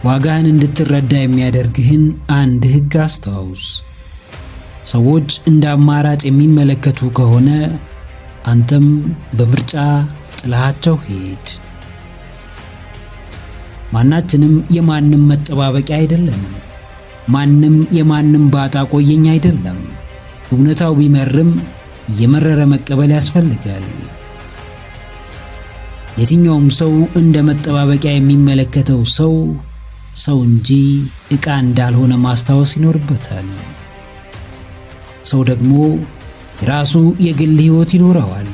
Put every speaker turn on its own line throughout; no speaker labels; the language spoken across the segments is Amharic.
ዋጋህን እንድትረዳ የሚያደርግህን አንድ ሕግ አስታውስ። ሰዎች እንደ አማራጭ የሚመለከቱ ከሆነ አንተም በምርጫ ጥላሃቸው ሂድ። ማናችንም የማንም መጠባበቂያ አይደለንም። ማንም የማንም ባጣ ቆየኝ አይደለም። እውነታው ቢመርም እየመረረ መቀበል ያስፈልጋል። የትኛውም ሰው እንደ መጠባበቂያ የሚመለከተው ሰው እንጂ ዕቃ እንዳልሆነ ማስታወስ ይኖርበታል። ሰው ደግሞ የራሱ የግል ሕይወት ይኖረዋል።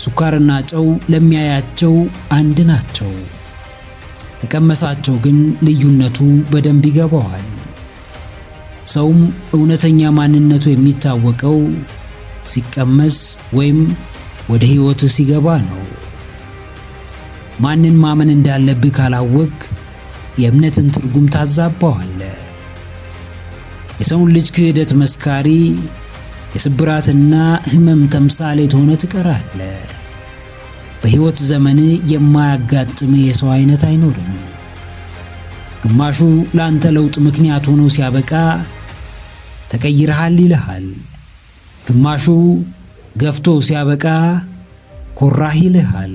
ሱካርና ጨው ለሚያያቸው አንድ ናቸው። ለቀመሳቸው ግን ልዩነቱ በደንብ ይገባዋል። ሰውም እውነተኛ ማንነቱ የሚታወቀው ሲቀመስ ወይም ወደ ሕይወት ሲገባ ነው። ማንን ማመን እንዳለብህ ካላወቅ የእምነትን ትርጉም ታዛባዋለህ። የሰውን ልጅ ክህደት መስካሪ፣ የስብራትና ሕመም ተምሳሌት ሆነህ ትቀራለህ። በሕይወት ዘመን የማያጋጥም የሰው አይነት አይኖርም። ግማሹ ላንተ ለውጥ ምክንያት ሆኖ ሲያበቃ ተቀይረሃል ይልሃል። ግማሹ ገፍቶ ሲያበቃ ኮራህ ይልሃል።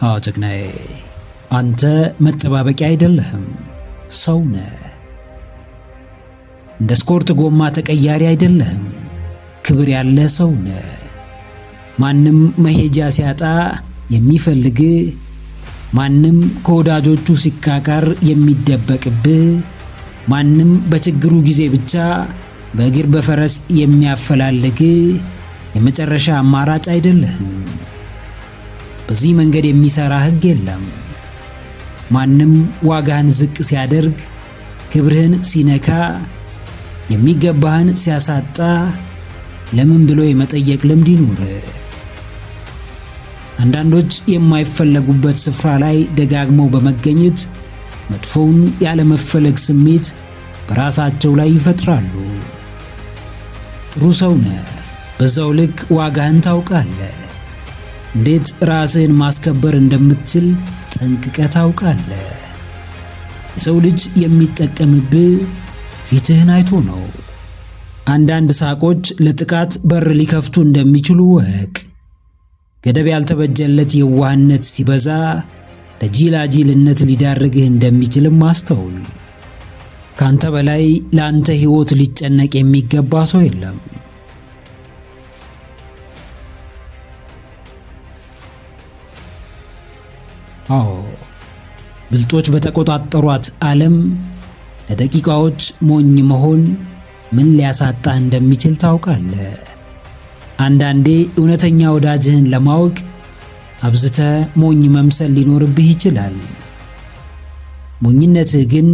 አዎ ጀግናዬ፣ አንተ መጠባበቂያ አይደለህም፣ ሰው ነህ። እንደ ስፖርት ጎማ ተቀያሪ አይደለህም፣ ክብር ያለ ሰው ነህ። ማንም መሄጃ ሲያጣ የሚፈልግ፣ ማንም ከወዳጆቹ ሲካካር የሚደበቅብህ፣ ማንም በችግሩ ጊዜ ብቻ በእግር በፈረስ የሚያፈላልግ የመጨረሻ አማራጭ አይደለህም። በዚህ መንገድ የሚሰራ ሕግ የለም። ማንም ዋጋህን ዝቅ ሲያደርግ፣ ክብርህን ሲነካ፣ የሚገባህን ሲያሳጣ ለምን ብሎ የመጠየቅ ልምድ ይኑር። አንዳንዶች የማይፈለጉበት ስፍራ ላይ ደጋግመው በመገኘት መጥፎውን ያለመፈለግ ስሜት በራሳቸው ላይ ይፈጥራሉ። ጥሩ ሰው ነህ፣ በዛው ልክ ዋጋህን ታውቃለህ። እንዴት ራስህን ማስከበር እንደምትችል ጠንቅቀህ ታውቃለህ። የሰው ልጅ የሚጠቀምብህ ፊትህን አይቶ ነው። አንዳንድ ሳቆች ለጥቃት በር ሊከፍቱ እንደሚችሉ ወቅ። ገደብ ያልተበጀለት የዋህነት ሲበዛ ለጂላጂልነት ሊዳርግህ እንደሚችልም አስተውል። ካንተ በላይ ለአንተ ሕይወት ሊጨነቅ የሚገባ ሰው የለም። አዎ፣ ብልጦች በተቆጣጠሯት ዓለም ለደቂቃዎች ሞኝ መሆን ምን ሊያሳጣህ እንደሚችል ታውቃለህ። አንዳንዴ እውነተኛ ወዳጅህን ለማወቅ አብዝተህ ሞኝ መምሰል ሊኖርብህ ይችላል። ሞኝነትህ ግን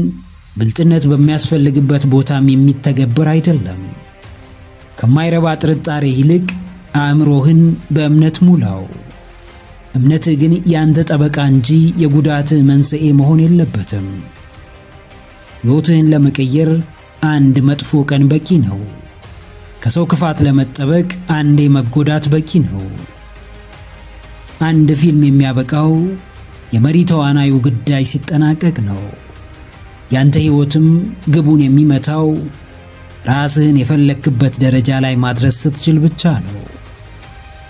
ብልጥነት በሚያስፈልግበት ቦታም የሚተገበር አይደለም። ከማይረባ ጥርጣሬ ይልቅ አእምሮህን በእምነት ሙላው። እምነትህ ግን ያንተ ጠበቃ እንጂ የጉዳትህ መንስኤ መሆን የለበትም። ሕይወትህን ለመቀየር አንድ መጥፎ ቀን በቂ ነው። ከሰው ክፋት ለመጠበቅ አንዴ መጎዳት በቂ ነው። አንድ ፊልም የሚያበቃው የመሪ ተዋናዩ ግዳጅ ሲጠናቀቅ ነው። ያንተ ሕይወትም ግቡን የሚመታው ራስህን የፈለክበት ደረጃ ላይ ማድረስ ስትችል ብቻ ነው።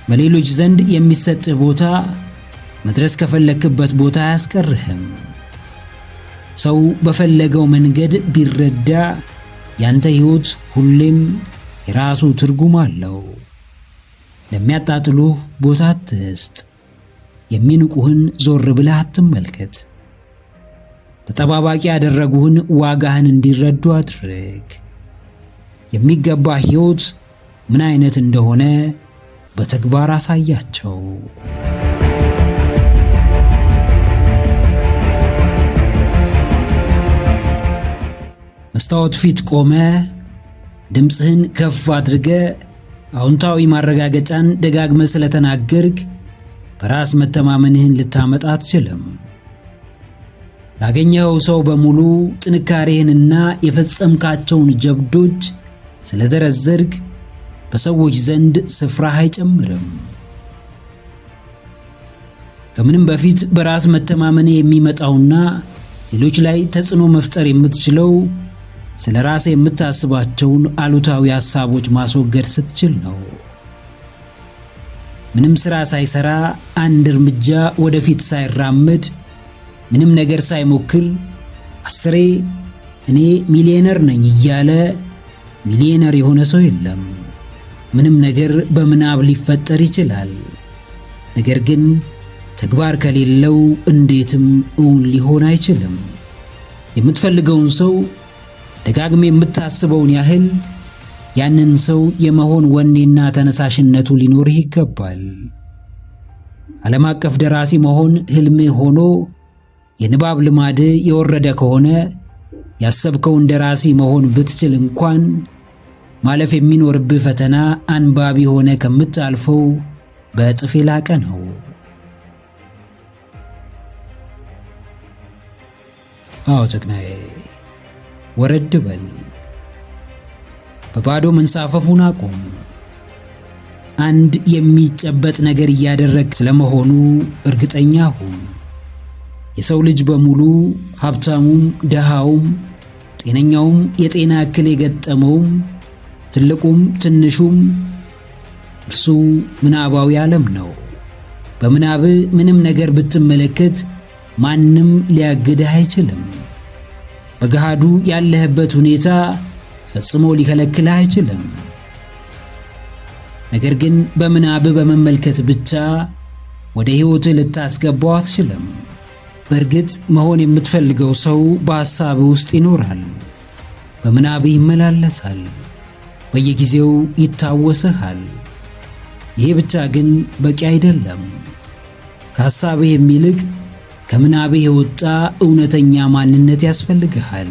በሌሎች ዘንድ የሚሰጥህ ቦታ መድረስ ከፈለክበት ቦታ አያስቀርህም። ሰው በፈለገው መንገድ ቢረዳ ያንተ ሕይወት ሁሌም የራሱ ትርጉም አለው። ለሚያጣጥሉህ ቦታ አትስጥ። የሚንቁህን ዞር ብለህ አትመልከት። ተጠባባቂ ያደረጉህን ዋጋህን እንዲረዱ አድርግ። የሚገባህ ሕይወት ምን አይነት እንደሆነ በተግባር አሳያቸው። መስታወት ፊት ቆመ፣ ድምፅህን ከፍ አድርገ አዎንታዊ ማረጋገጫን ደጋግመ ስለተናገርክ በራስ መተማመንህን ልታመጣ አትችልም። ላገኘኸው ሰው በሙሉ ጥንካሬህንና የፈጸምካቸውን ጀብዶች ስለዘረዘርክ በሰዎች ዘንድ ስፍራ አይጨምርም። ከምንም በፊት በራስ መተማመን የሚመጣውና ሌሎች ላይ ተጽዕኖ መፍጠር የምትችለው ስለ ራስ የምታስባቸውን አሉታዊ ሐሳቦች ማስወገድ ስትችል ነው። ምንም ሥራ ሳይሰራ አንድ እርምጃ ወደፊት ሳይራመድ ምንም ነገር ሳይሞክር አስሬ እኔ ሚሊዮነር ነኝ እያለ ሚሊዮነር የሆነ ሰው የለም። ምንም ነገር በምናብ ሊፈጠር ይችላል። ነገር ግን ተግባር ከሌለው እንዴትም እውን ሊሆን አይችልም። የምትፈልገውን ሰው ደጋግሜ የምታስበውን ያህል ያንን ሰው የመሆን ወኔና ተነሳሽነቱ ሊኖርህ ይገባል። ዓለም አቀፍ ደራሲ መሆን ህልምህ ሆኖ የንባብ ልማድ የወረደ ከሆነ ያሰብከውን ደራሲ መሆን ብትችል እንኳን ማለፍ የሚኖርብህ ፈተና አንባቢ ሆነ ከምታልፈው በእጥፍ የላቀ ነው። አዎ ጀግናዬ፣ ወረድ በል። በባዶ መንሳፈፉን አቁም። አንድ የሚጨበጥ ነገር እያደረግ ስለመሆኑ እርግጠኛ ሁን። የሰው ልጅ በሙሉ ሀብታሙም፣ ደሃውም፣ ጤነኛውም፣ የጤና እክል የገጠመውም፣ ትልቁም ትንሹም እርሱ ምናባዊ ዓለም ነው። በምናብ ምንም ነገር ብትመለከት ማንም ሊያግድህ አይችልም። በገሃዱ ያለህበት ሁኔታ ፈጽሞ ሊከለክልህ አይችልም። ነገር ግን በምናብ በመመልከት ብቻ ወደ ሕይወትህ ልታስገባው አትችልም። በእርግጥ መሆን የምትፈልገው ሰው በሐሳብህ ውስጥ ይኖራል፣ በምናብህ ይመላለሳል፣ በየጊዜው ይታወስሃል። ይሄ ብቻ ግን በቂ አይደለም። ከሐሳብህ የሚልቅ ከምናብህ የወጣ እውነተኛ ማንነት ያስፈልግሃል።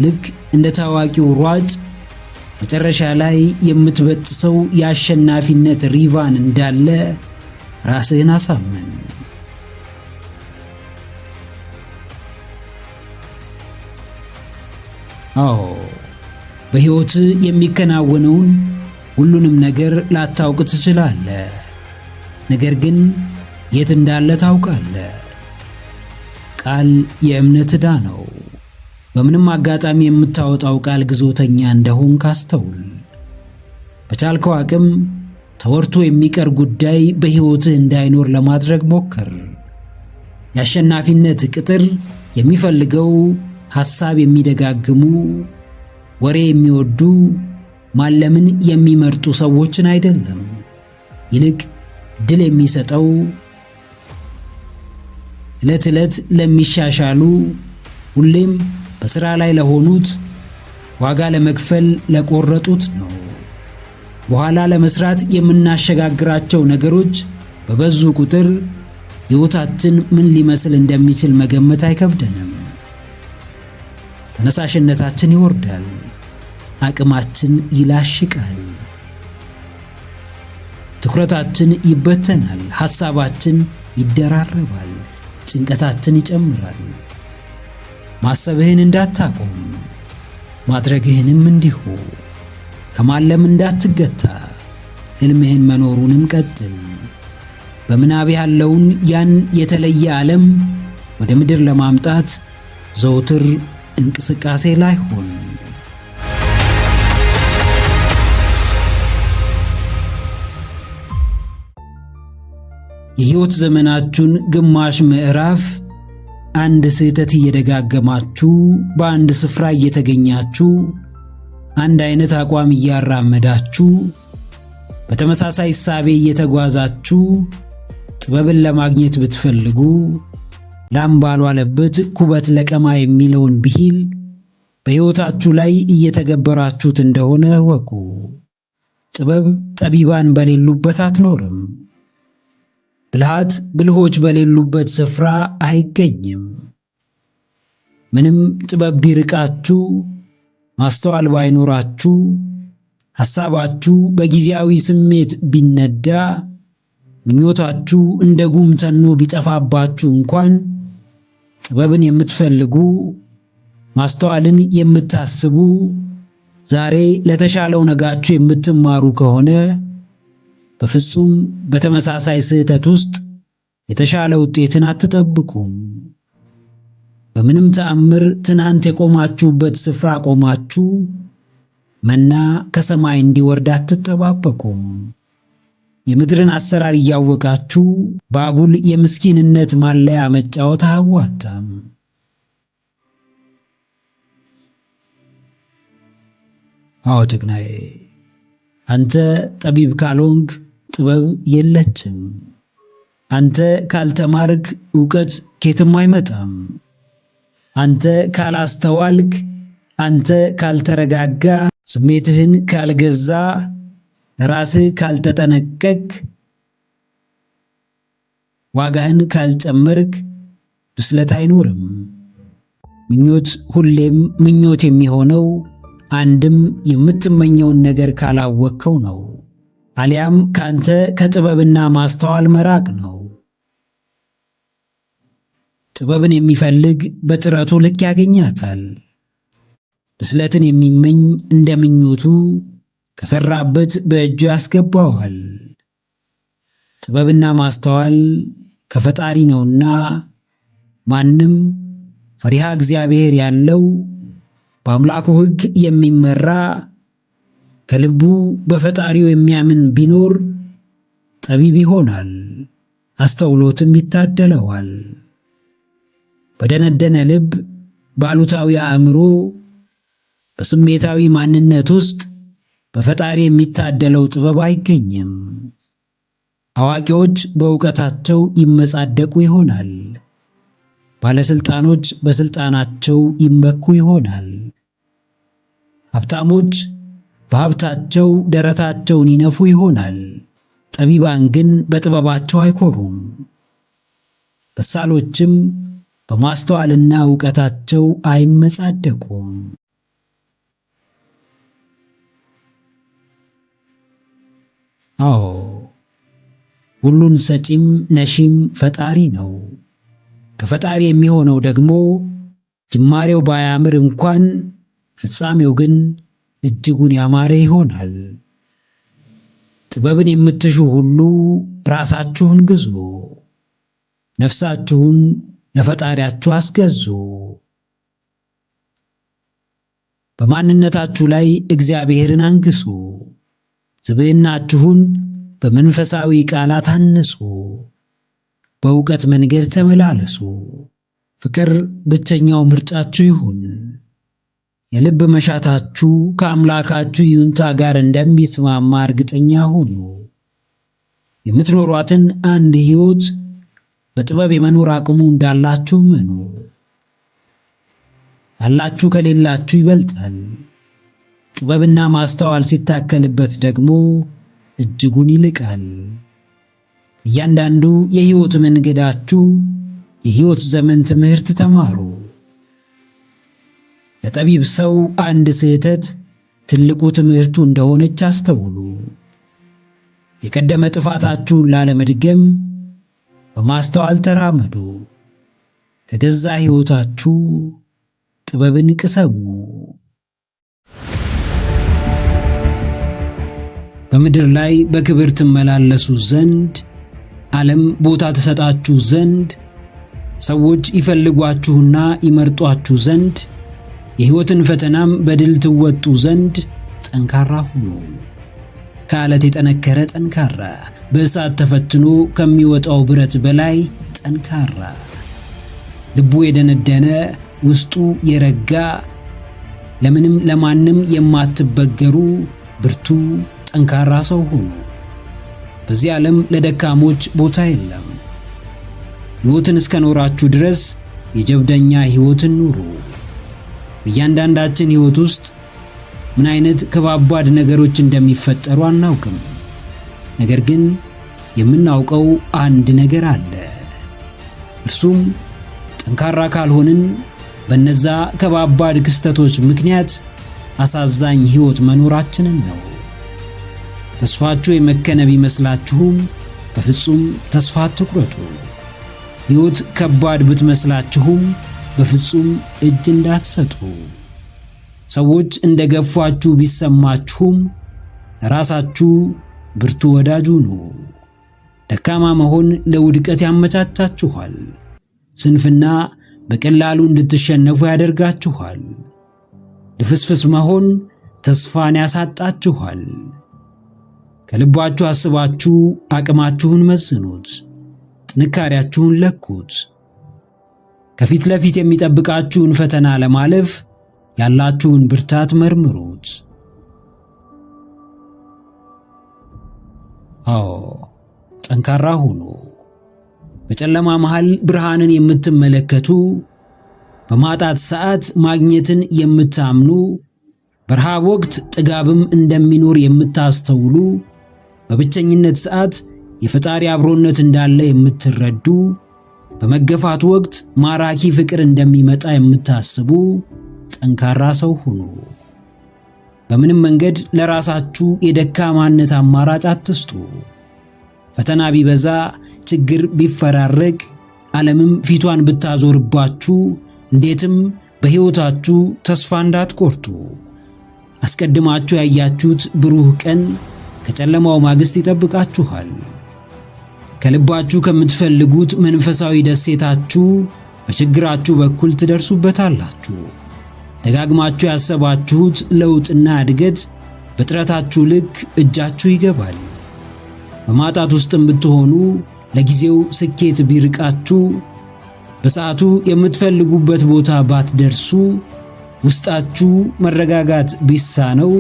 ልክ እንደ ታዋቂው ሯጭ መጨረሻ ላይ የምትበጥሰው የአሸናፊነት ሪቫን እንዳለ ራስህን አሳመን። አዎ፣ በሕይወት የሚከናወነውን ሁሉንም ነገር ላታውቅ ትችላለህ። ነገር ግን የት እንዳለ ታውቃለህ። ቃል የእምነት ዕዳ ነው። በምንም አጋጣሚ የምታወጣው ቃል ግዞተኛ እንደሆን ካስተውል። በቻልከው አቅም ተወርቶ የሚቀር ጉዳይ በሕይወትህ እንዳይኖር ለማድረግ ሞክር። የአሸናፊነት ቅጥር የሚፈልገው ሐሳብ የሚደጋግሙ፣ ወሬ የሚወዱ፣ ማለምን የሚመርጡ ሰዎችን አይደለም። ይልቅ ድል የሚሰጠው ዕለት ዕለት ለሚሻሻሉ፣ ሁሌም በሥራ ላይ ለሆኑት፣ ዋጋ ለመክፈል ለቆረጡት ነው። በኋላ ለመስራት የምናሸጋግራቸው ነገሮች በበዙ ቁጥር ሕይወታችን ምን ሊመስል እንደሚችል መገመት አይከብደንም። ተነሳሽነታችን ይወርዳል፣ አቅማችን ይላሽቃል፣ ትኩረታችን ይበተናል፣ ሐሳባችን ይደራረባል፣ ጭንቀታችን ይጨምራል። ማሰብህን እንዳታቆም፣ ማድረግህንም እንዲሁ። ከማለም እንዳትገታ፣ ሕልምህን መኖሩንም ቀጥል። በምናብ ያለውን ያን የተለየ ዓለም ወደ ምድር ለማምጣት ዘውትር እንቅስቃሴ ላይ ሁን። የሕይወት ዘመናችሁን ግማሽ ምዕራፍ አንድ ስህተት እየደጋገማችሁ በአንድ ስፍራ እየተገኛችሁ አንድ አይነት አቋም እያራመዳችሁ በተመሳሳይ እሳቤ እየተጓዛችሁ ጥበብን ለማግኘት ብትፈልጉ ላም ባልዋለበት ኩበት ለቀማ የሚለውን ብሂል በሕይወታችሁ ላይ እየተገበራችሁት እንደሆነ እወቁ። ጥበብ ጠቢባን በሌሉበት አትኖርም። ብልሃት ብልሆች በሌሉበት ስፍራ አይገኝም። ምንም ጥበብ ቢርቃችሁ፣ ማስተዋል ባይኖራችሁ፣ ሐሳባችሁ በጊዜያዊ ስሜት ቢነዳ፣ ምኞታችሁ እንደ ጉም ተኖ ቢጠፋባችሁ እንኳን ጥበብን የምትፈልጉ፣ ማስተዋልን የምታስቡ፣ ዛሬ ለተሻለው ነጋችሁ የምትማሩ ከሆነ በፍጹም በተመሳሳይ ስህተት ውስጥ የተሻለ ውጤትን አትጠብቁም። በምንም ተአምር ትናንት የቆማችሁበት ስፍራ ቆማችሁ መና ከሰማይ እንዲወርድ አትጠባበቁም። የምድርን አሰራር እያወቃችሁ በአጉል የምስኪንነት ማለያ መጫወት አያዋጣም። አዎ ጀግናዬ፣ አንተ ጠቢብ ካልሆንክ ጥበብ የለችም። አንተ ካልተማርክ ዕውቀት ከየትም አይመጣም። አንተ ካላስተዋልክ፣ አንተ ካልተረጋጋ፣ ስሜትህን ካልገዛ፣ ለራስህ ካልተጠነቀቅ፣ ዋጋህን ካልጨመርክ ብስለት አይኖርም። ምኞት ሁሌም ምኞት የሚሆነው አንድም የምትመኘውን ነገር ካላወቅከው ነው፣ አሊያም ካንተ ከጥበብና ማስተዋል መራቅ ነው። ጥበብን የሚፈልግ በጥረቱ ልክ ያገኛታል። ብስለትን የሚመኝ እንደ ምኞቱ ከሰራበት በእጁ ያስገባዋል። ጥበብና ማስተዋል ከፈጣሪ ነውና ማንም ፈሪሃ እግዚአብሔር ያለው በአምላኩ ሕግ የሚመራ ከልቡ በፈጣሪው የሚያምን ቢኖር ጠቢብ ይሆናል፣ አስተውሎትም ይታደለዋል። በደነደነ ልብ፣ በአሉታዊ አእምሮ፣ በስሜታዊ ማንነት ውስጥ በፈጣሪ የሚታደለው ጥበብ አይገኝም። አዋቂዎች በእውቀታቸው ይመጻደቁ ይሆናል። ባለስልጣኖች በስልጣናቸው ይመኩ ይሆናል። ሀብታሞች በሀብታቸው ደረታቸውን ይነፉ ይሆናል። ጠቢባን ግን በጥበባቸው አይኮሩም። በሳሎችም በማስተዋልና ዕውቀታቸው አይመጻደቁም። አዎ፣ ሁሉን ሰጪም ነሺም ፈጣሪ ነው። ከፈጣሪ የሚሆነው ደግሞ ጅማሬው ባያምር እንኳን ፍጻሜው ግን እጅጉን ያማረ ይሆናል። ጥበብን የምትሹ ሁሉ ራሳችሁን ግዙ፣ ነፍሳችሁን ለፈጣሪያችሁ አስገዙ። በማንነታችሁ ላይ እግዚአብሔርን አንግሱ። ስብዕናችሁን በመንፈሳዊ ቃላት አንጹ። በእውቀት መንገድ ተመላለሱ። ፍቅር ብቸኛው ምርጫችሁ ይሁን። የልብ መሻታችሁ ከአምላካችሁ ይሁንታ ጋር እንደሚስማማ እርግጠኛ ሁኑ። የምትኖሯትን አንድ ሕይወት በጥበብ የመኖር አቅሙ እንዳላችሁ እመኑ። ያላችሁ ከሌላችሁ ይበልጣል። ጥበብና ማስተዋል ሲታከልበት ደግሞ እጅጉን ይልቃል። እያንዳንዱ የሕይወት መንገዳችሁ የሕይወት ዘመን ትምህርት ተማሩ። ለጠቢብ ሰው አንድ ስህተት ትልቁ ትምህርቱ እንደሆነች አስተውሉ። የቀደመ ጥፋታችሁን ላለመድገም በማስተዋል ተራመዱ። ከገዛ ሕይወታችሁ ጥበብን ቅሰሙ። በምድር ላይ በክብር ትመላለሱ ዘንድ፣ ዓለም ቦታ ትሰጣችሁ ዘንድ፣ ሰዎች ይፈልጓችሁና ይመርጧችሁ ዘንድ፣ የሕይወትን ፈተናም በድል ትወጡ ዘንድ ጠንካራ ሁኑ። ከዓለት የጠነከረ ጠንካራ፣ በእሳት ተፈትኖ ከሚወጣው ብረት በላይ ጠንካራ፣ ልቡ የደነደነ ውስጡ የረጋ፣ ለምንም ለማንም የማትበገሩ ብርቱ ጠንካራ ሰው ሁኑ። በዚህ ዓለም ለደካሞች ቦታ የለም። ሕይወትን እስከኖራችሁ ድረስ የጀብደኛ ሕይወትን ኑሩ። በእያንዳንዳችን ሕይወት ውስጥ ምን አይነት ከባባድ ነገሮች እንደሚፈጠሩ አናውቅም። ነገር ግን የምናውቀው አንድ ነገር አለ። እርሱም ጠንካራ ካልሆንን በነዛ ከባባድ ክስተቶች ምክንያት አሳዛኝ ሕይወት መኖራችንን ነው። ተስፋችሁ የመከነ ቢመስላችሁም በፍጹም ተስፋ አትቁረጡ። ሕይወት ከባድ ብትመስላችሁም በፍጹም እጅ እንዳትሰጡ። ሰዎች እንደገፏችሁ ቢሰማችሁም ለራሳችሁ ብርቱ ወዳጅ ሁኑ። ደካማ መሆን ለውድቀት ያመቻቻችኋል። ስንፍና በቀላሉ እንድትሸነፉ ያደርጋችኋል። ልፍስፍስ መሆን ተስፋን ያሳጣችኋል። ከልባችሁ አስባችሁ አቅማችሁን መዝኑት፣ ጥንካሬያችሁን ለኩት። ከፊት ለፊት የሚጠብቃችሁን ፈተና ለማለፍ ያላችሁን ብርታት መርምሩት። ጠንካራ ሁኑ። በጨለማ መሃል ብርሃንን የምትመለከቱ፣ በማጣት ሰዓት ማግኘትን የምታምኑ፣ በረሃብ ወቅት ጥጋብም እንደሚኖር የምታስተውሉ፣ በብቸኝነት ሰዓት የፈጣሪ አብሮነት እንዳለ የምትረዱ፣ በመገፋት ወቅት ማራኪ ፍቅር እንደሚመጣ የምታስቡ ጠንካራ ሰው ሁኑ። በምንም መንገድ ለራሳችሁ የደካማነት አማራጭ አትስጡ። ፈተና ቢበዛ፣ ችግር ቢፈራረቅ፣ ዓለምም ፊቷን ብታዞርባችሁ እንዴትም በሕይወታችሁ ተስፋ እንዳትቆርጡ። አስቀድማችሁ ያያችሁት ብሩህ ቀን ከጨለማው ማግስት ይጠብቃችኋል። ከልባችሁ ከምትፈልጉት መንፈሳዊ ደሴታችሁ በችግራችሁ በኩል ትደርሱበታላችሁ። ደጋግማችሁ ያሰባችሁት ለውጥና እድገት በጥረታችሁ ልክ እጃችሁ ይገባል። በማጣት ውስጥም ብትሆኑ ለጊዜው ስኬት ቢርቃችሁ፣ በሰዓቱ የምትፈልጉበት ቦታ ባትደርሱ፣ ውስጣችሁ መረጋጋት ቢሳነው፣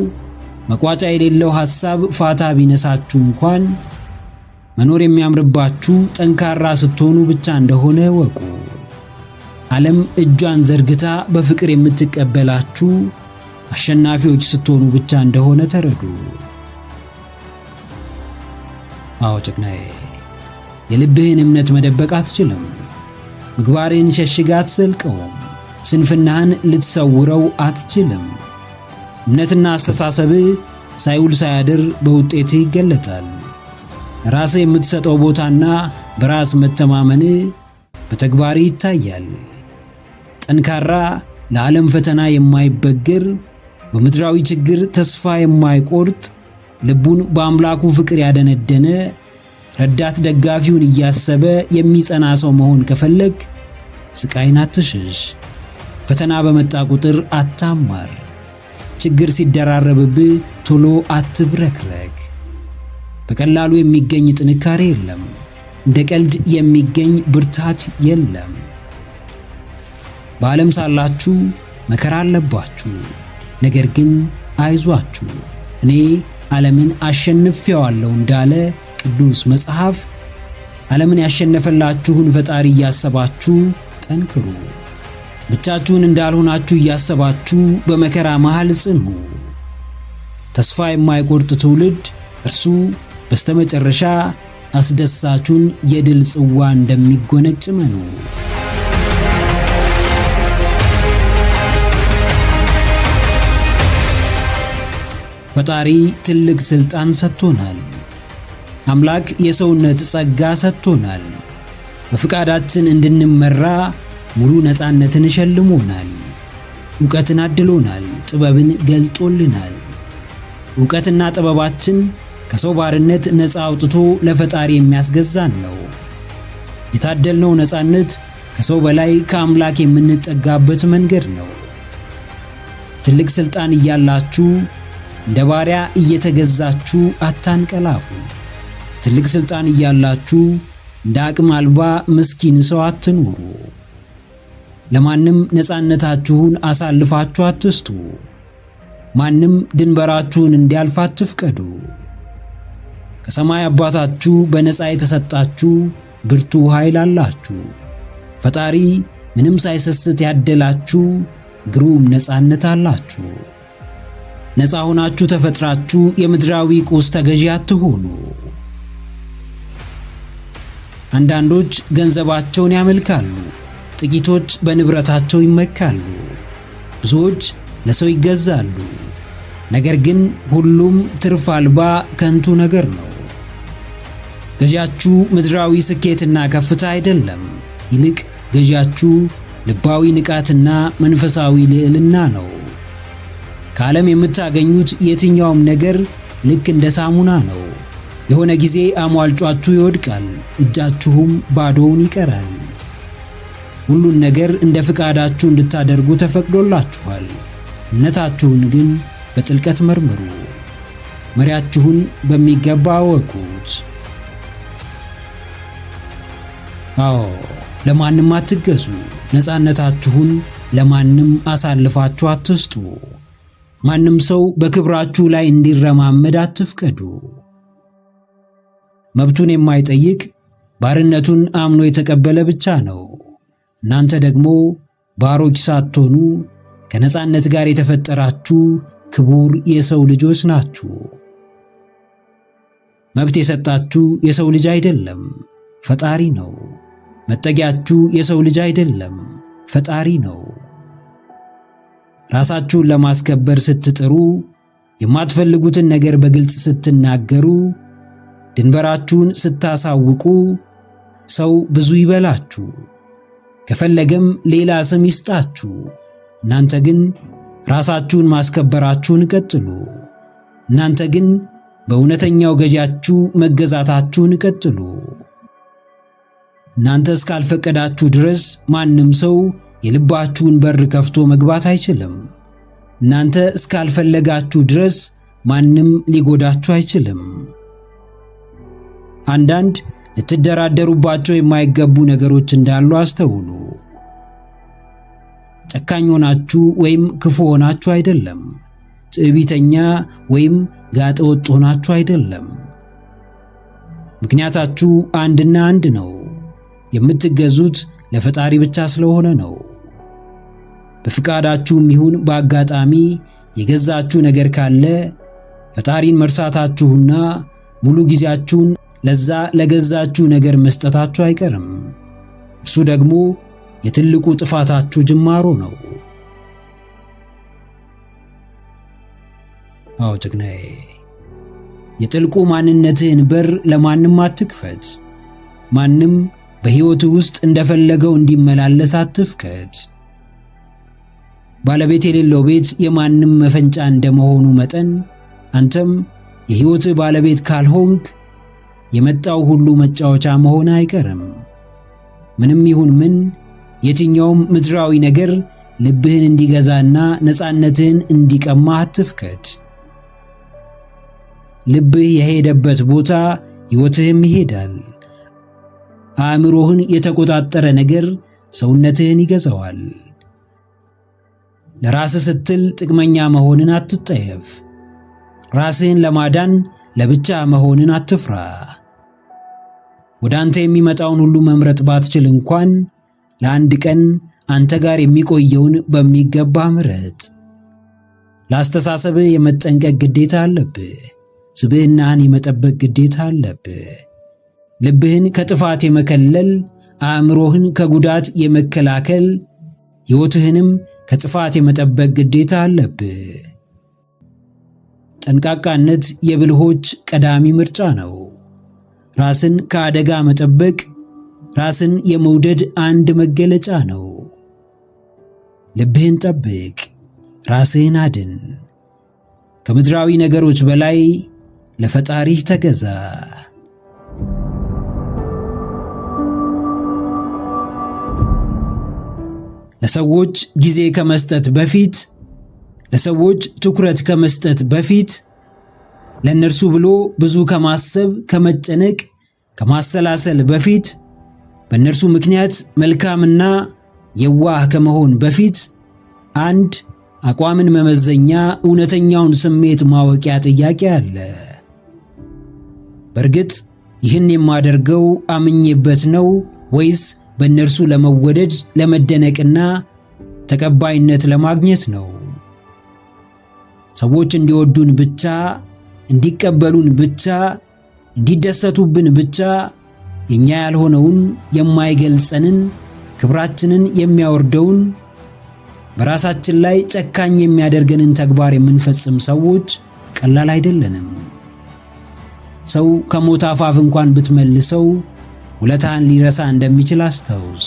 መቋጫ የሌለው ሐሳብ ፋታ ቢነሳችሁ እንኳን መኖር የሚያምርባችሁ ጠንካራ ስትሆኑ ብቻ እንደሆነ ወቁ። ዓለም እጇን ዘርግታ በፍቅር የምትቀበላችሁ አሸናፊዎች ስትሆኑ ብቻ እንደሆነ ተረዱ። ጨቅናዬ፣ የልብህን እምነት መደበቅ አትችልም። ምግባርህን ሸሽጋ አትዘልቀውም። ስንፍናህን ልትሰውረው አትችልም። እምነትና አስተሳሰብህ ሳይውል ሳያድር በውጤትህ ይገለጣል። ራስህ የምትሰጠው ቦታና በራስ መተማመንህ በተግባርህ ይታያል። ጠንካራ፣ ለዓለም ፈተና የማይበገር፣ በምድራዊ ችግር ተስፋ የማይቆርጥ፣ ልቡን በአምላኩ ፍቅር ያደነደነ፣ ረዳት ደጋፊውን እያሰበ የሚጸና ሰው መሆን ከፈለግ ስቃይን አትሽሽ። ፈተና በመጣ ቁጥር አታማር። ችግር ሲደራረብብህ ቶሎ አትብረክረክ። በቀላሉ የሚገኝ ጥንካሬ የለም። እንደ ቀልድ የሚገኝ ብርታት የለም። በዓለም ሳላችሁ መከራ አለባችሁ። ነገር ግን አይዟችሁ፣ እኔ ዓለምን አሸንፌዋለሁ እንዳለ ቅዱስ መጽሐፍ፣ ዓለምን ያሸነፈላችሁን ፈጣሪ እያሰባችሁ ጠንክሩ። ብቻችሁን እንዳልሆናችሁ እያሰባችሁ በመከራ መሃል ጽኑ። ተስፋ የማይቆርጥ ትውልድ እርሱ በስተመጨረሻ አስደሳቹን የድል ጽዋ እንደሚጎነጭ መኑ። ፈጣሪ ትልቅ ስልጣን ሰጥቶናል። አምላክ የሰውነት ጸጋ ሰጥቶናል። በፍቃዳችን እንድንመራ ሙሉ ነፃነትን ሸልሞናል። ዕውቀትን አድሎናል። ጥበብን ገልጦልናል። ዕውቀትና ጥበባችን ከሰው ባርነት ነፃ አውጥቶ ለፈጣሪ የሚያስገዛን ነው። የታደልነው ነፃነት ከሰው በላይ ከአምላክ የምንጠጋበት መንገድ ነው። ትልቅ ስልጣን እያላችሁ እንደ ባሪያ እየተገዛችሁ አታንቀላፉ። ትልቅ ስልጣን እያላችሁ እንደ አቅም አልባ ምስኪን ሰው አትኑሩ። ለማንም ነፃነታችሁን አሳልፋችሁ አትስጡ። ማንም ድንበራችሁን እንዲያልፍ አትፍቀዱ። ከሰማይ አባታችሁ በነፃ የተሰጣችሁ ብርቱ ኃይል አላችሁ። ፈጣሪ ምንም ሳይሰስት ያደላችሁ ግሩም ነፃነት አላችሁ። ነፃ ሆናችሁ ተፈጥራችሁ የምድራዊ ቁስ ተገዢ አትሆኑ። አንዳንዶች ገንዘባቸውን ያመልካሉ፣ ጥቂቶች በንብረታቸው ይመካሉ፣ ብዙዎች ለሰው ይገዛሉ። ነገር ግን ሁሉም ትርፍ አልባ ከንቱ ነገር ነው። ገዢያችሁ ምድራዊ ስኬትና ከፍታ አይደለም። ይልቅ ገዢያችሁ ልባዊ ንቃትና መንፈሳዊ ልዕልና ነው። ከዓለም የምታገኙት የትኛውም ነገር ልክ እንደ ሳሙና ነው። የሆነ ጊዜ አሟልጯችሁ ይወድቃል፣ እጃችሁም ባዶውን ይቀራል። ሁሉን ነገር እንደ ፍቃዳችሁ እንድታደርጉ ተፈቅዶላችኋል። እምነታችሁን ግን በጥልቀት መርምሩ። መሪያችሁን በሚገባ አወቁት። አዎ፣ ለማንም አትገዙ። ነፃነታችሁን ለማንም አሳልፋችሁ አትስጡ። ማንም ሰው በክብራችሁ ላይ እንዲረማመድ አትፍቀዱ። መብቱን የማይጠይቅ ባርነቱን አምኖ የተቀበለ ብቻ ነው። እናንተ ደግሞ ባሮች ሳትሆኑ ከነፃነት ጋር የተፈጠራችሁ ክቡር የሰው ልጆች ናችሁ። መብት የሰጣችሁ የሰው ልጅ አይደለም፣ ፈጣሪ ነው። መጠጊያችሁ የሰው ልጅ አይደለም፣ ፈጣሪ ነው። ራሳችሁን ለማስከበር ስትጥሩ፣ የማትፈልጉትን ነገር በግልጽ ስትናገሩ፣ ድንበራችሁን ስታሳውቁ ሰው ብዙ ይበላችሁ፣ ከፈለገም ሌላ ስም ይስጣችሁ። እናንተ ግን ራሳችሁን ማስከበራችሁን ቀጥሉ። እናንተ ግን በእውነተኛው ገዢያችሁ መገዛታችሁን ቀጥሉ። እናንተ እስካልፈቀዳችሁ ድረስ ማንም ሰው የልባችሁን በር ከፍቶ መግባት አይችልም። እናንተ እስካልፈለጋችሁ ድረስ ማንም ሊጎዳችሁ አይችልም። አንዳንድ ልትደራደሩባቸው የማይገቡ ነገሮች እንዳሉ አስተውሉ። ጨካኝ ሆናችሁ ወይም ክፉ ሆናችሁ አይደለም። ትዕቢተኛ ወይም ጋጠወጥ ሆናችሁ አይደለም። ምክንያታችሁ አንድና አንድ ነው። የምትገዙት ለፈጣሪ ብቻ ስለሆነ ነው። በፍቃዳችሁም ይሁን በአጋጣሚ የገዛችሁ ነገር ካለ ፈጣሪን መርሳታችሁና ሙሉ ጊዜያችሁን ለዛ ለገዛችሁ ነገር መስጠታችሁ አይቀርም። እርሱ ደግሞ የትልቁ ጥፋታችሁ ጅማሮ ነው። አዎ ጀግናዬ፣ የጥልቁ ማንነትህን በር ለማንም አትክፈት። ማንም በሕይወት ውስጥ እንደፈለገው እንዲመላለስ አትፍቀድ። ባለቤት የሌለው ቤት የማንም መፈንጫ እንደመሆኑ መጠን አንተም የሕይወትህ ባለቤት ካልሆንክ የመጣው ሁሉ መጫወቻ መሆን አይቀርም። ምንም ይሁን ምን የትኛውም ምድራዊ ነገር ልብህን እንዲገዛና ነፃነትህን እንዲቀማ አትፍቀድ። ልብህ የሄደበት ቦታ ሕይወትህም ይሄዳል። አእምሮህን የተቆጣጠረ ነገር ሰውነትህን ይገዛዋል። ለራስህ ስትል ጥቅመኛ መሆንን አትጠየፍ። ራስህን ለማዳን ለብቻ መሆንን አትፍራ። ወደ አንተ የሚመጣውን ሁሉ መምረጥ ባትችል እንኳን ለአንድ ቀን አንተ ጋር የሚቆየውን በሚገባ ምረጥ። ለአስተሳሰብህ የመጠንቀቅ ግዴታ አለብህ። ስብዕናህን የመጠበቅ ግዴታ አለብህ። ልብህን ከጥፋት የመከለል፣ አእምሮህን ከጉዳት የመከላከል፣ ሕይወትህንም ከጥፋት የመጠበቅ ግዴታ አለብህ። ጠንቃቃነት የብልሆች ቀዳሚ ምርጫ ነው። ራስን ከአደጋ መጠበቅ ራስን የመውደድ አንድ መገለጫ ነው። ልብህን ጠብቅ፣ ራስህን አድን። ከምድራዊ ነገሮች በላይ ለፈጣሪህ ተገዛ። ለሰዎች ጊዜ ከመስጠት በፊት፣ ለሰዎች ትኩረት ከመስጠት በፊት፣ ለእነርሱ ብሎ ብዙ ከማሰብ ከመጨነቅ ከማሰላሰል በፊት፣ በእነርሱ ምክንያት መልካምና የዋህ ከመሆን በፊት አንድ አቋምን መመዘኛ እውነተኛውን ስሜት ማወቂያ ጥያቄ አለ። በእርግጥ ይህን የማደርገው አምኜበት ነው ወይስ በእነርሱ ለመወደድ ለመደነቅና ተቀባይነት ለማግኘት ነው? ሰዎች እንዲወዱን ብቻ፣ እንዲቀበሉን ብቻ፣ እንዲደሰቱብን ብቻ የኛ ያልሆነውን የማይገልጸንን ክብራችንን የሚያወርደውን በራሳችን ላይ ጨካኝ የሚያደርገንን ተግባር የምንፈጽም ሰዎች ቀላል አይደለንም። ሰው ከሞት አፋፍ እንኳን ብትመልሰው ውለታን ሊረሳ እንደሚችል አስታውስ።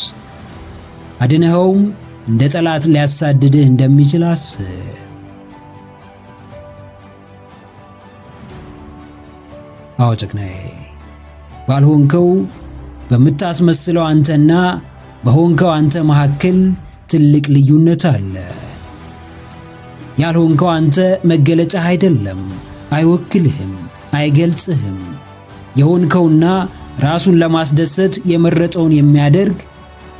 አድነኸውም እንደ ጠላት ሊያሳድድህ እንደሚችል አስብ። አዎ ጀግናዬ፣ ባልሆንከው በምታስመስለው አንተና በሆንከው አንተ መካከል ትልቅ ልዩነት አለ። ያልሆንከው አንተ መገለጫ አይደለም፣ አይወክልህም፣ አይገልጽህም። የሆንከውና ራሱን ለማስደሰት የመረጠውን የሚያደርግ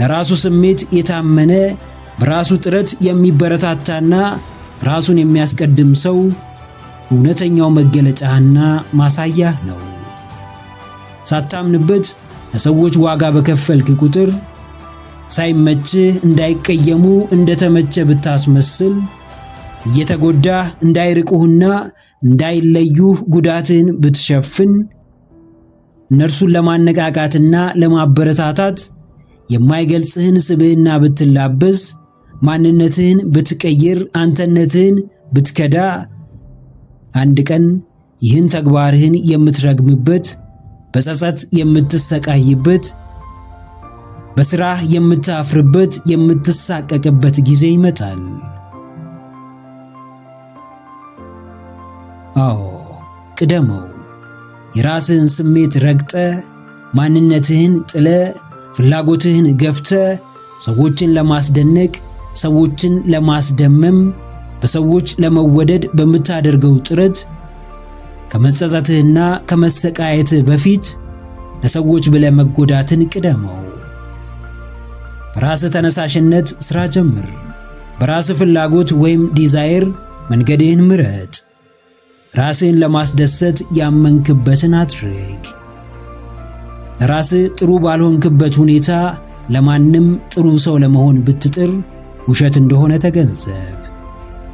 ለራሱ ስሜት የታመነ በራሱ ጥረት የሚበረታታና ራሱን የሚያስቀድም ሰው እውነተኛው መገለጫና ማሳያህ ነው። ሳታምንበት ለሰዎች ዋጋ በከፈልክ ቁጥር ሳይመችህ እንዳይቀየሙ እንደተመቸ ብታስመስል እየተጎዳህ እንዳይርቁህና እንዳይለዩህ ጉዳትህን ብትሸፍን እነርሱን ለማነቃቃትና ለማበረታታት የማይገልጽህን ስብዕና ብትላበስ ማንነትህን ብትቀይር አንተነትህን ብትከዳ አንድ ቀን ይህን ተግባርህን የምትረግምበት በጸጸት የምትሰቃይበት በሥራህ የምታፍርበት የምትሳቀቅበት ጊዜ ይመጣል። አዎ ቅደመው። የራስህን ስሜት ረግጠ ማንነትህን ጥለ ፍላጎትህን ገፍተ ሰዎችን ለማስደነቅ ሰዎችን ለማስደመም በሰዎች ለመወደድ በምታደርገው ጥረት ከመጸጸትህና ከመሰቃየትህ በፊት ለሰዎች ብለህ መጎዳትን ቅደመው። በራስህ ተነሳሽነት ሥራ ጀምር። በራስህ ፍላጎት ወይም ዲዛይር መንገድህን ምረጥ። ራስህን ለማስደሰት ያመንክበትን አድርግ። ለራስህ ጥሩ ባልሆንክበት ሁኔታ ለማንም ጥሩ ሰው ለመሆን ብትጥር ውሸት እንደሆነ ተገንዘብ።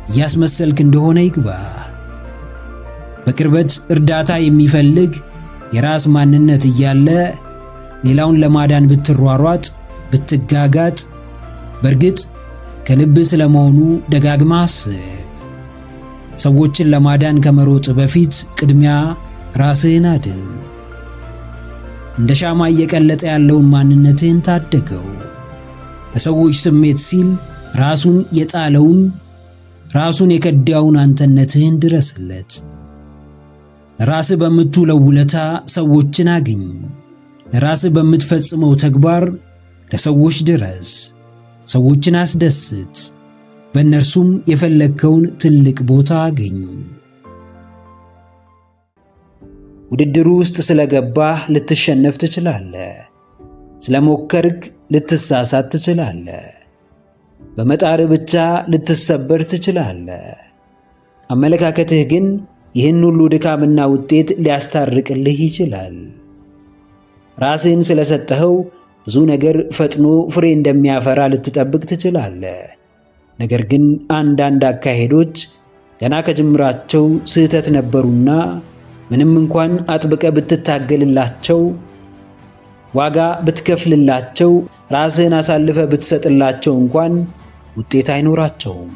እያስመሰልክ እንደሆነ ይግባ። በቅርበት እርዳታ የሚፈልግ የራስ ማንነት እያለ ሌላውን ለማዳን ብትሯሯጥ ብትጋጋጥ በእርግጥ ከልብ ስለመሆኑ ደጋግማ አስብ። ሰዎችን ለማዳን ከመሮጥ በፊት ቅድሚያ ራስህን አድን። እንደ ሻማ እየቀለጠ ያለውን ማንነትህን ታደገው። ለሰዎች ስሜት ሲል ራሱን የጣለውን ራሱን የከዳውን አንተነትህን ድረስለት። ለራስህ በምትውለው ውለታ ሰዎችን አግኝ። ለራስህ በምትፈጽመው ተግባር ለሰዎች ድረስ። ሰዎችን አስደስት። በእነርሱም የፈለግከውን ትልቅ ቦታ አግኝ። ውድድሩ ውስጥ ስለገባህ ልትሸነፍ ትችላለህ። ስለሞከርክ ልትሳሳት ትችላለህ። በመጣር ብቻ ልትሰበር ትችላለህ። አመለካከትህ ግን ይህን ሁሉ ድካምና ውጤት ሊያስታርቅልህ ይችላል። ራስህን ስለሰጠኸው ብዙ ነገር ፈጥኖ ፍሬ እንደሚያፈራ ልትጠብቅ ትችላለህ። ነገር ግን አንዳንድ አካሄዶች ገና ከጅምራቸው ስህተት ነበሩና ምንም እንኳን አጥብቀ ብትታገልላቸው፣ ዋጋ ብትከፍልላቸው፣ ራስህን አሳልፈ ብትሰጥላቸው እንኳን ውጤት አይኖራቸውም።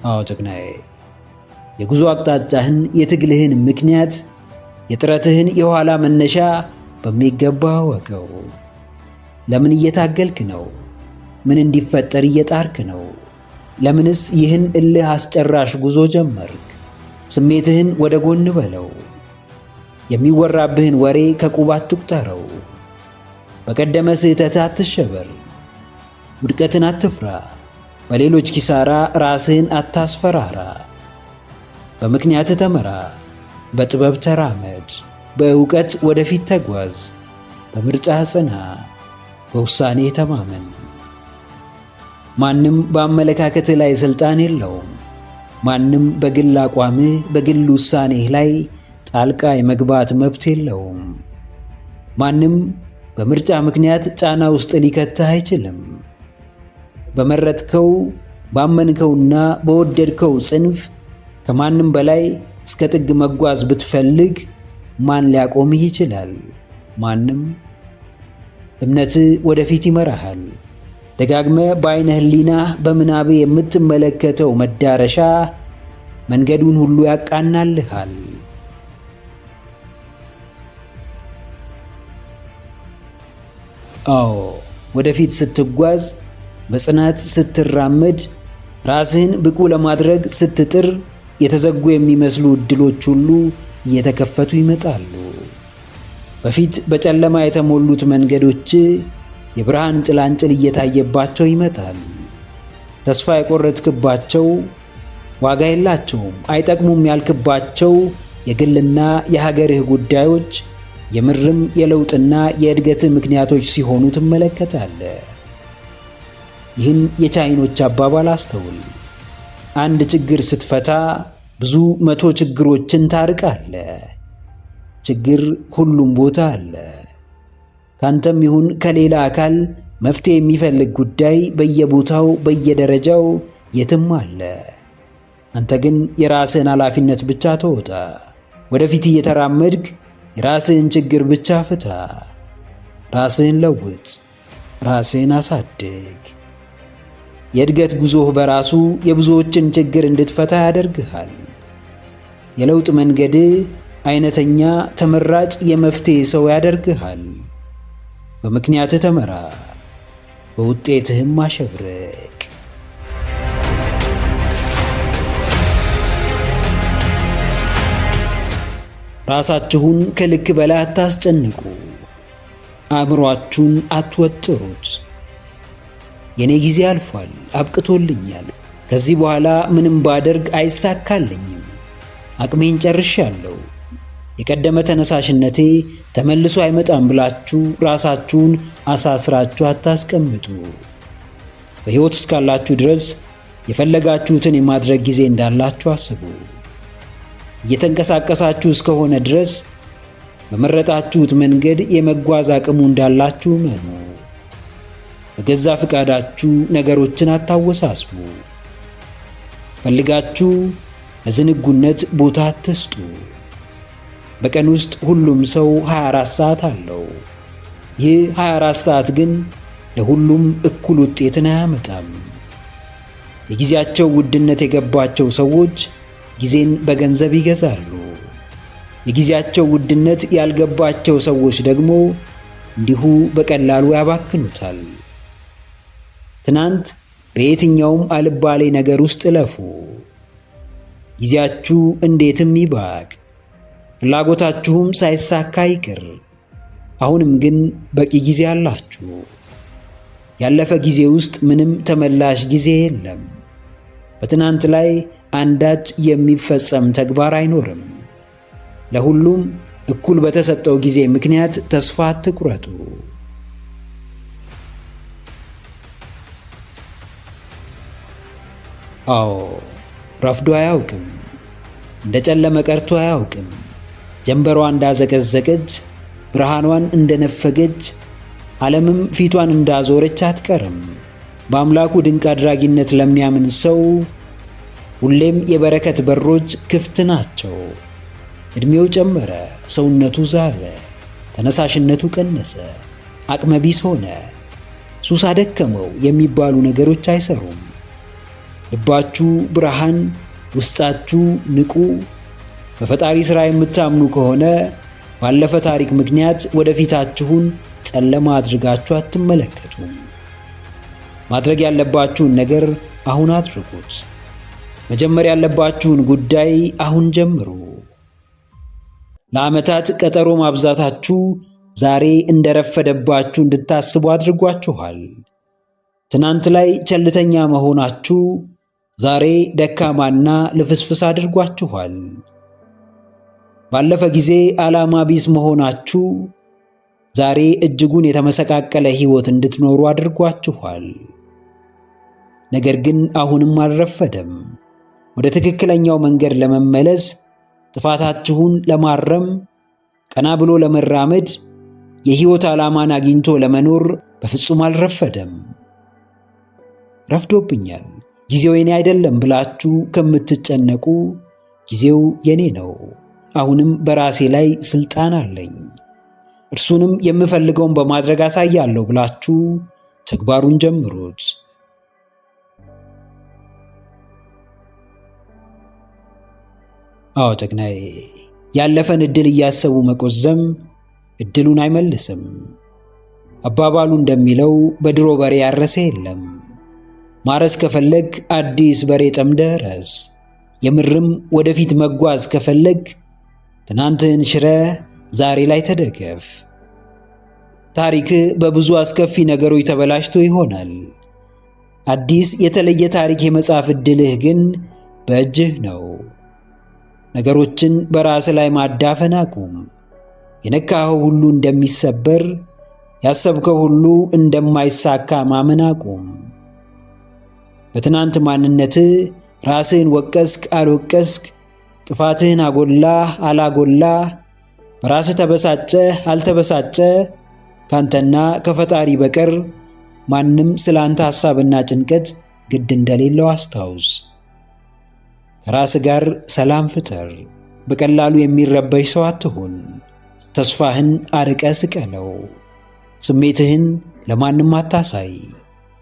አዎ ጀግናዬ፣ የጉዞ አቅጣጫህን፣ የትግልህን ምክንያት፣ የጥረትህን የኋላ መነሻ በሚገባ ወቀው። ለምን እየታገልክ ነው? ምን እንዲፈጠር እየጣርክ ነው? ለምንስ ይህን እልህ አስጨራሽ ጉዞ ጀመርክ? ስሜትህን ወደ ጎን በለው። የሚወራብህን ወሬ ከቁብ አትቁጠረው። በቀደመ ስህተት አትሸበር። ውድቀትን አትፍራ። በሌሎች ኪሳራ ራስህን አታስፈራራ። በምክንያት ተመራ። በጥበብ ተራመድ። በእውቀት ወደፊት ተጓዝ። በምርጫህ ጽና። በውሳኔ ተማመን። ማንም በአመለካከትህ ላይ ሥልጣን የለውም። ማንም በግል አቋምህ፣ በግል ውሳኔህ ላይ ጣልቃ የመግባት መብት የለውም። ማንም በምርጫ ምክንያት ጫና ውስጥ ሊከትህ አይችልም። በመረጥከው ባመንከውና በወደድከው ጽንፍ ከማንም በላይ እስከ ጥግ መጓዝ ብትፈልግ ማን ሊያቆምህ ይችላል? ማንም። እምነትህ ወደፊት ይመራሃል። ደጋግመ በዓይነ ሕሊናህ በምናቤ የምትመለከተው መዳረሻ መንገዱን ሁሉ ያቃናልሃል። አዎ ወደፊት ስትጓዝ፣ በጽናት ስትራመድ፣ ራስህን ብቁ ለማድረግ ስትጥር የተዘጉ የሚመስሉ ዕድሎች ሁሉ እየተከፈቱ ይመጣሉ። በፊት በጨለማ የተሞሉት መንገዶች የብርሃን ጭላንጭል እየታየባቸው ይመጣል። ተስፋ የቆረጥክባቸው፣ ዋጋ የላቸውም፣ አይጠቅሙም ያልክባቸው የግልና የሀገርህ ጉዳዮች የምርም የለውጥና የእድገት ምክንያቶች ሲሆኑ ትመለከታለህ። ይህን የቻይኖች አባባል አስተውል። አንድ ችግር ስትፈታ ብዙ 100 ችግሮችን ታርቃለህ። ችግር ሁሉም ቦታ አለ። ካንተም ይሁን ከሌላ አካል መፍትሄ የሚፈልግ ጉዳይ በየቦታው በየደረጃው የትም አለ። አንተ ግን የራስህን ኃላፊነት ብቻ ተወጣ። ወደፊት እየተራመድክ የራስህን ችግር ብቻ ፍታ። ራስህን ለውጥ፣ ራስህን አሳድግ። የእድገት ጉዞህ በራሱ የብዙዎችን ችግር እንድትፈታ ያደርግሃል። የለውጥ መንገድህ አይነተኛ ተመራጭ የመፍትሄ ሰው ያደርግሃል። በምክንያትህ ተመራ፣ በውጤትህም አሸብርቅ። ራሳችሁን ከልክ በላይ አታስጨንቁ። አእምሯችሁን አትወጥሩት። የኔ ጊዜ አልፏል፣ አብቅቶልኛል፣ ከዚህ በኋላ ምንም ባደርግ አይሳካልኝም፣ አቅሜን ጨርሻለሁ፣ የቀደመ ተነሳሽነቴ ተመልሶ አይመጣም ብላችሁ ራሳችሁን አሳስራችሁ አታስቀምጡ። በሕይወት እስካላችሁ ድረስ የፈለጋችሁትን የማድረግ ጊዜ እንዳላችሁ አስቡ። እየተንቀሳቀሳችሁ እስከሆነ ድረስ በመረጣችሁት መንገድ የመጓዝ አቅሙ እንዳላችሁ እመኑ። በገዛ ፍቃዳችሁ ነገሮችን አታወሳስቡ። ፈልጋችሁ ለዝንጉነት ቦታ አትስጡ። በቀን ውስጥ ሁሉም ሰው 24 ሰዓት አለው። ይህ 24 ሰዓት ግን ለሁሉም እኩል ውጤትን አያመጣም። የጊዜያቸው ውድነት የገባቸው ሰዎች ጊዜን በገንዘብ ይገዛሉ። የጊዜያቸው ውድነት ያልገባቸው ሰዎች ደግሞ እንዲሁ በቀላሉ ያባክኑታል። ትናንት በየትኛውም አልባሌ ነገር ውስጥ እለፉ። ጊዜያችሁ እንዴትም ይባክ፣ ፍላጎታችሁም ሳይሳካ ይቅር። አሁንም ግን በቂ ጊዜ አላችሁ። ያለፈ ጊዜ ውስጥ ምንም ተመላሽ ጊዜ የለም። በትናንት ላይ አንዳች የሚፈጸም ተግባር አይኖርም። ለሁሉም እኩል በተሰጠው ጊዜ ምክንያት ተስፋ አትቁረጡ። አዎ፣ ረፍዶ አያውቅም፣ እንደ ጨለመ ቀርቶ አያውቅም። ጀንበሯ እንዳዘቀዘቀች፣ ብርሃኗን እንደነፈገች፣ ዓለምም ፊቷን እንዳዞረች አትቀርም። በአምላኩ ድንቅ አድራጊነት ለሚያምን ሰው ሁሌም የበረከት በሮች ክፍት ናቸው። ዕድሜው ጨመረ፣ ሰውነቱ ዛለ፣ ተነሳሽነቱ ቀነሰ፣ አቅመ ቢስ ሆነ፣ ሱስ አደከመው የሚባሉ ነገሮች አይሰሩም። ልባችሁ ብርሃን፣ ውስጣችሁ ንቁ። በፈጣሪ ሥራ የምታምኑ ከሆነ ባለፈ ታሪክ ምክንያት ወደፊታችሁን ጨለማ አድርጋችሁ አትመለከቱም። ማድረግ ያለባችሁን ነገር አሁን አድርጉት። መጀመር ያለባችሁን ጉዳይ አሁን ጀምሩ። ለዓመታት ቀጠሮ ማብዛታችሁ ዛሬ እንደረፈደባችሁ እንድታስቡ አድርጓችኋል። ትናንት ላይ ቸልተኛ መሆናችሁ ዛሬ ደካማና ልፍስፍስ አድርጓችኋል። ባለፈ ጊዜ ዓላማ ቢስ መሆናችሁ ዛሬ እጅጉን የተመሰቃቀለ ሕይወት እንድትኖሩ አድርጓችኋል። ነገር ግን አሁንም አልረፈደም። ወደ ትክክለኛው መንገድ ለመመለስ፣ ጥፋታችሁን ለማረም፣ ቀና ብሎ ለመራመድ፣ የሕይወት ዓላማን አግኝቶ ለመኖር በፍጹም አልረፈደም። ረፍዶብኛል፣ ጊዜው የኔ አይደለም ብላችሁ ከምትጨነቁ ጊዜው የኔ ነው፣ አሁንም በራሴ ላይ ስልጣን አለኝ፣ እርሱንም የምፈልገውን በማድረግ አሳያለሁ ብላችሁ ተግባሩን ጀምሩት። አዎ ጀግናዬ፣ ያለፈን ዕድል እያሰቡ መቆዘም ዕድሉን አይመልስም። አባባሉ እንደሚለው በድሮ በሬ ያረሰ የለም። ማረስ ከፈለግ አዲስ በሬ ጠምደህ ረስ። የምርም ወደፊት መጓዝ ከፈለግ ትናንትህን ሽረህ ዛሬ ላይ ተደገፍ። ታሪክ በብዙ አስከፊ ነገሮች ተበላሽቶ ይሆናል። አዲስ የተለየ ታሪክ የመጻፍ ዕድልህ ግን በእጅህ ነው። ነገሮችን በራስ ላይ ማዳፈን አቁም። የነካኸው ሁሉ እንደሚሰበር፣ ያሰብከው ሁሉ እንደማይሳካ ማመን አቁም። በትናንት ማንነትህ ራስህን ወቀስክ አልወቀስክ፣ ጥፋትህን አጎላህ አላጎላህ፣ በራስህ ተበሳጨህ አልተበሳጨህ፣ ካንተና ከፈጣሪ በቀር ማንም ስላንተ ሐሳብና ጭንቀት ግድ እንደሌለው አስታውስ። ከራስህ ጋር ሰላም ፍጠር። በቀላሉ የሚረበሽ ሰው አትሁን። ተስፋህን አርቀህ ስቀለው። ስሜትህን ለማንም አታሳይ።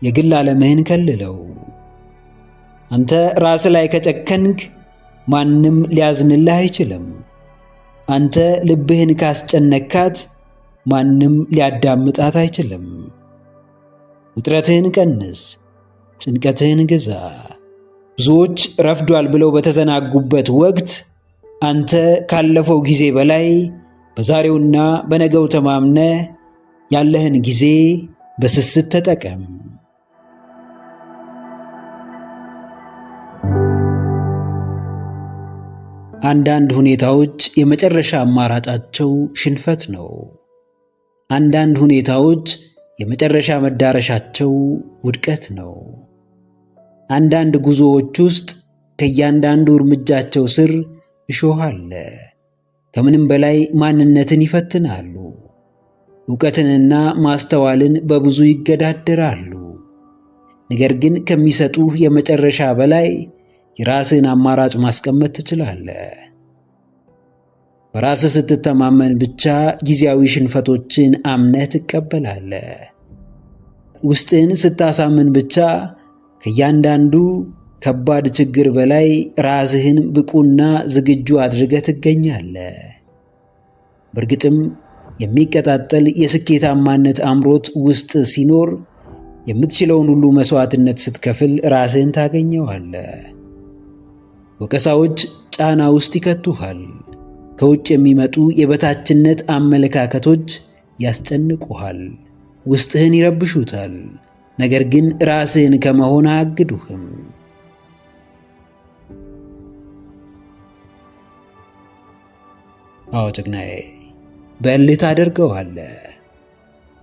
የግል ዓለምህን ከልለው። አንተ ራስህ ላይ ከጨከንክ ማንም ሊያዝንልህ አይችልም። አንተ ልብህን ካስጨነካት ማንም ሊያዳምጣት አይችልም። ውጥረትህን ቀንስ፣ ጭንቀትህን ግዛ። ብዙዎች ረፍዷል ብለው በተዘናጉበት ወቅት አንተ ካለፈው ጊዜ በላይ በዛሬውና በነገው ተማምነህ ያለህን ጊዜ በስስት ተጠቀም። አንዳንድ ሁኔታዎች የመጨረሻ አማራጫቸው ሽንፈት ነው። አንዳንድ ሁኔታዎች የመጨረሻ መዳረሻቸው ውድቀት ነው። አንዳንድ ጉዞዎች ውስጥ ከእያንዳንዱ እርምጃቸው ስር እሾህ አለ። ከምንም በላይ ማንነትን ይፈትናሉ። ዕውቀትንና ማስተዋልን በብዙ ይገዳደራሉ። ነገር ግን ከሚሰጡህ የመጨረሻ በላይ የራስህን አማራጭ ማስቀመጥ ትችላለህ። በራስህ ስትተማመን ብቻ ጊዜያዊ ሽንፈቶችን አምነህ ትቀበላለህ። ውስጥህን ስታሳምን ብቻ ከእያንዳንዱ ከባድ ችግር በላይ ራስህን ብቁና ዝግጁ አድርገህ ትገኛለህ። በእርግጥም የሚቀጣጠል የስኬታማነት አምሮት ውስጥ ሲኖር የምትችለውን ሁሉ መሥዋዕትነት ስትከፍል ራስህን ታገኘዋለህ። ወቀሳዎች ጫና ውስጥ ይከቱሃል። ከውጭ የሚመጡ የበታችነት አመለካከቶች ያስጨንቁሃል፣ ውስጥህን ይረብሹታል። ነገር ግን ራስህን ከመሆን አያግዱህም። አዎ ጀግናዬ፣ በእልህ ታደርገዋለህ።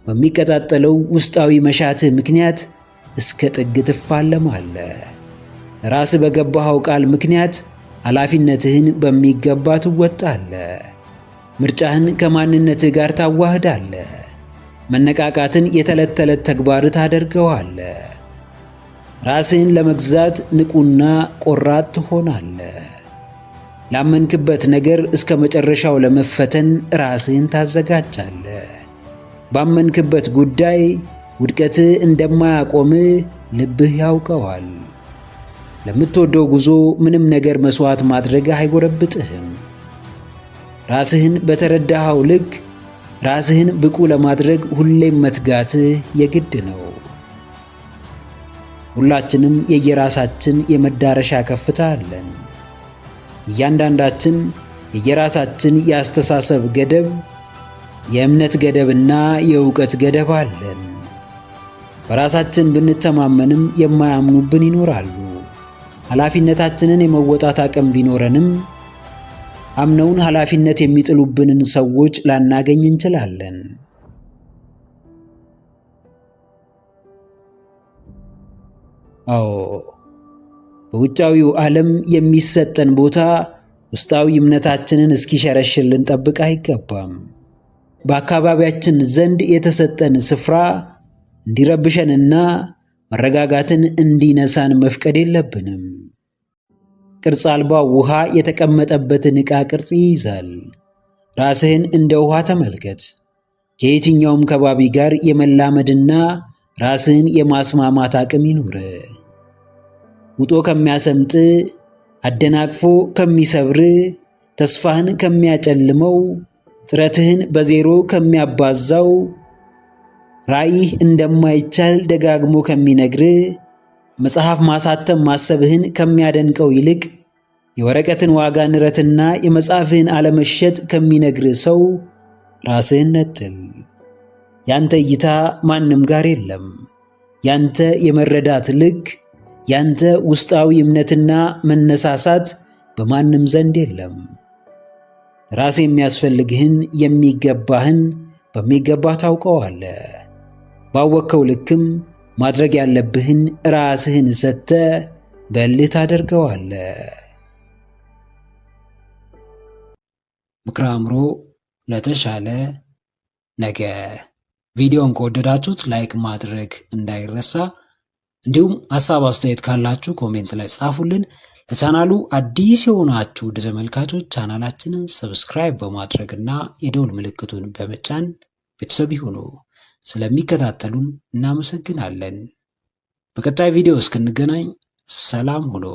በሚቀጣጠለው ውስጣዊ መሻትህ ምክንያት እስከ ጥግ ትፋለማለህ። ራስህ በገባኸው ቃል ምክንያት ኃላፊነትህን በሚገባ ትወጣለህ። ምርጫህን ከማንነትህ ጋር ታዋህዳለህ። መነቃቃትን የዕለት ተዕለት ተግባር ታደርገዋለህ። ራስህን ለመግዛት ንቁና ቆራጥ ትሆናለህ። ላመንክበት ነገር እስከ መጨረሻው ለመፈተን ራስህን ታዘጋጃለህ። ባመንክበት ጉዳይ ውድቀትህ እንደማያቆምህ ልብህ ያውቀዋል። ለምትወደው ጉዞ ምንም ነገር መሥዋዕት ማድረግህ አይጎረብጥህም። ራስህን በተረዳኸው ልክ ራስህን ብቁ ለማድረግ ሁሌም መትጋትህ የግድ ነው። ሁላችንም የየራሳችን የመዳረሻ ከፍታ አለን። እያንዳንዳችን የየራሳችን የአስተሳሰብ ገደብ፣ የእምነት ገደብና የዕውቀት ገደብ አለን። በራሳችን ብንተማመንም የማያምኑብን ይኖራሉ። ኃላፊነታችንን የመወጣት አቅም ቢኖረንም አምነውን ኃላፊነት የሚጥሉብንን ሰዎች ላናገኝ እንችላለን። አዎ፣ በውጫዊው ዓለም የሚሰጠን ቦታ ውስጣዊ እምነታችንን እስኪሸረሽር ልንጠብቅ አይገባም። በአካባቢያችን ዘንድ የተሰጠን ስፍራ እንዲረብሸንና መረጋጋትን እንዲነሳን መፍቀድ የለብንም። ቅርጽ አልባው ውሃ የተቀመጠበትን ዕቃ ቅርጽ ይይዛል። ራስህን እንደ ውሃ ተመልከት። ከየትኛውም ከባቢ ጋር የመላመድና ራስህን የማስማማት አቅም ይኑር። ውጦ ከሚያሰምጥ፣ አደናቅፎ ከሚሰብር፣ ተስፋህን ከሚያጨልመው፣ ጥረትህን በዜሮ ከሚያባዛው፣ ራእይህ እንደማይቻል ደጋግሞ ከሚነግር፣ መጽሐፍ ማሳተም ማሰብህን ከሚያደንቀው ይልቅ የወረቀትን ዋጋ ንረትና የመጽሐፍህን አለመሸጥ ከሚነግርህ ሰው ራስህን ነጥል። ያንተ እይታ ማንም ጋር የለም። ያንተ የመረዳት ልክ፣ ያንተ ውስጣዊ እምነትና መነሳሳት በማንም ዘንድ የለም። ራስ የሚያስፈልግህን የሚገባህን በሚገባ ታውቀዋለህ። ባወቅከው ልክም ማድረግ ያለብህን ራስህን ሰጥተህ በእልህ ታደርገዋለህ። ምክረ አእምሮ ለተሻለ ነገ። ቪዲዮን ከወደዳችሁት ላይክ ማድረግ እንዳይረሳ፣ እንዲሁም ሐሳብ አስተያየት ካላችሁ ኮሜንት ላይ ጻፉልን። ለቻናሉ አዲስ የሆናችሁ ውድ ተመልካቾች ቻናላችንን ሰብስክራይብ በማድረግና የደውል ምልክቱን በመጫን ቤተሰብ ይሁኑ። ስለሚከታተሉን እናመሰግናለን። በቀጣይ ቪዲዮ እስክንገናኝ ሰላም ሁኑ።